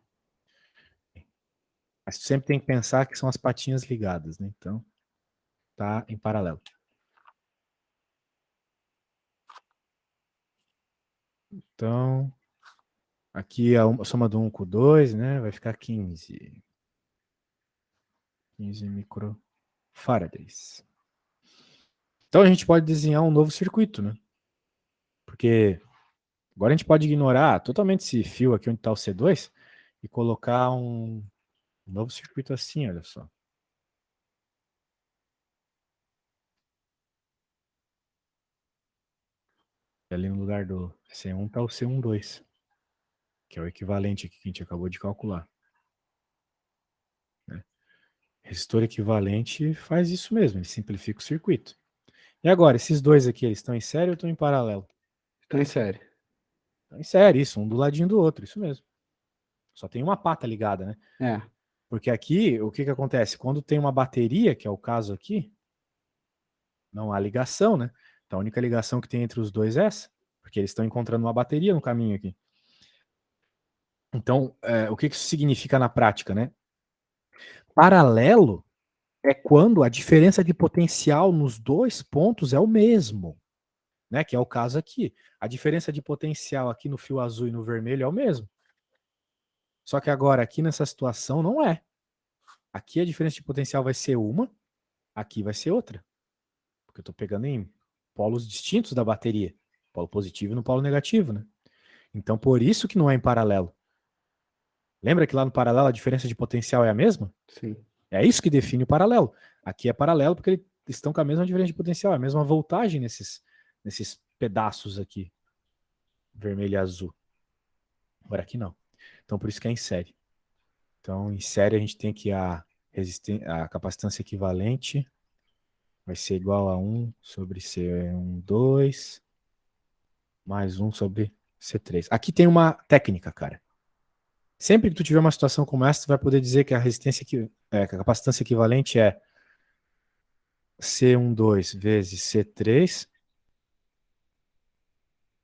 Mas tu sempre tem que pensar que são as patinhas ligadas, né? Então, tá em paralelo. Então, aqui a soma do 1 com o 2, né? Vai ficar 15. 15 microfarads. Então a gente pode desenhar um novo circuito, né? Porque agora a gente pode ignorar totalmente esse fio aqui onde está o C2 e colocar um novo circuito assim, olha só. E ali no lugar do C1 está o C12, que é o equivalente aqui que a gente acabou de calcular, né? Resistor equivalente faz isso mesmo, ele simplifica o circuito. E agora, esses dois aqui, eles estão em série ou estão em paralelo? Estão em série. Estão em série, isso, um do ladinho do outro, isso mesmo. Só tem uma pata ligada, né? É. Porque aqui, o que que acontece? Quando tem uma bateria, que é o caso aqui, não há ligação, né? Então a única ligação que tem entre os dois é essa, porque eles estão encontrando uma bateria no caminho aqui. Então, o que que isso significa na prática, né? Paralelo é quando a diferença de potencial nos dois pontos é o mesmo, né? Que é o caso aqui. A diferença de potencial aqui no fio azul e no vermelho é o mesmo. Só que agora aqui nessa situação não é. Aqui a diferença de potencial vai ser uma, aqui vai ser outra. Porque eu estou pegando em polos distintos da bateria. Polo positivo e no polo negativo, né? Então por isso que não é em paralelo. Lembra que lá no paralelo a diferença de potencial é a mesma? Sim. É isso que define o paralelo. Aqui é paralelo porque eles estão com a mesma diferença de potencial, a mesma voltagem nesses pedaços aqui, vermelho e azul. Agora aqui não. Então por isso que é em série. Então em série a gente tem que a capacitância equivalente vai ser igual a 1 sobre C12 mais 1 sobre C3. Aqui tem uma técnica, cara. Sempre que tu tiver uma situação como essa, tu vai poder dizer que a resistência que a capacitância equivalente é C12 vezes C3.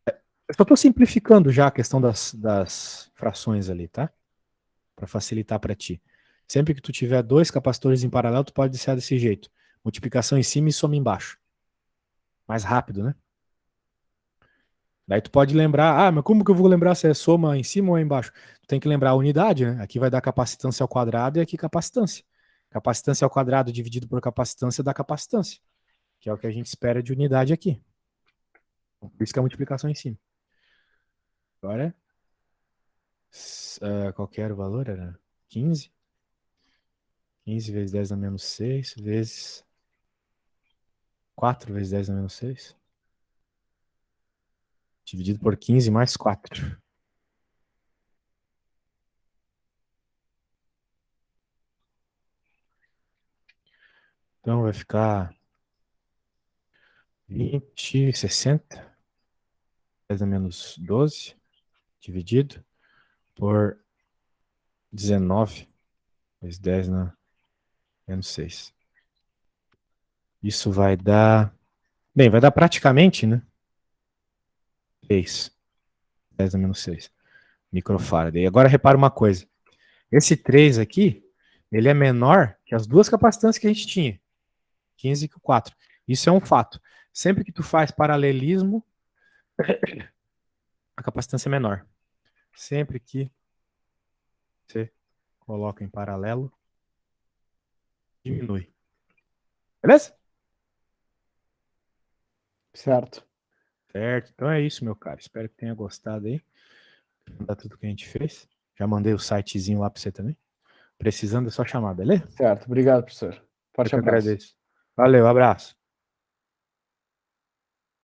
Eu só estou simplificando já a questão das frações ali, tá? Para facilitar para ti. Sempre que tu tiver dois capacitores em paralelo, tu pode deixar desse jeito. Multiplicação em cima e soma embaixo. Mais rápido, né? Daí tu pode lembrar, mas como que eu vou lembrar se é soma em cima ou embaixo? Tu tem que lembrar a unidade, né? Aqui vai dar capacitância ao quadrado e aqui capacitância. Capacitância ao quadrado dividido por capacitância dá capacitância, que é o que a gente espera de unidade aqui. Por isso que é a multiplicação em cima. Agora, qual que era o valor? Era 15? 15 vezes 10 a menos 6 vezes 4 vezes 10 a menos 6 dividido por 15 mais 4. Então vai ficar 20, 60, 10 a menos 12, dividido por 19 vezes 10 na menos 6. Isso vai dar. Bem, vai dar praticamente, né? 3. 10 a menos 6 microfarad. E agora repara uma coisa. Esse 3 aqui, ele é menor que as duas capacitâncias que a gente tinha. 15 e 4. Isso é um fato. Sempre que tu faz paralelismo, a capacitância é menor. Sempre que você coloca em paralelo, diminui. Beleza? Certo. Certo. Então é isso, meu cara. Espero que tenha gostado aí. Mandar tudo que a gente fez. Já mandei o sitezinho lá para você também. Precisando é só chamar, beleza? Certo. Obrigado, professor. Eu Forte que abraço. agradeço. Valeu, abraço.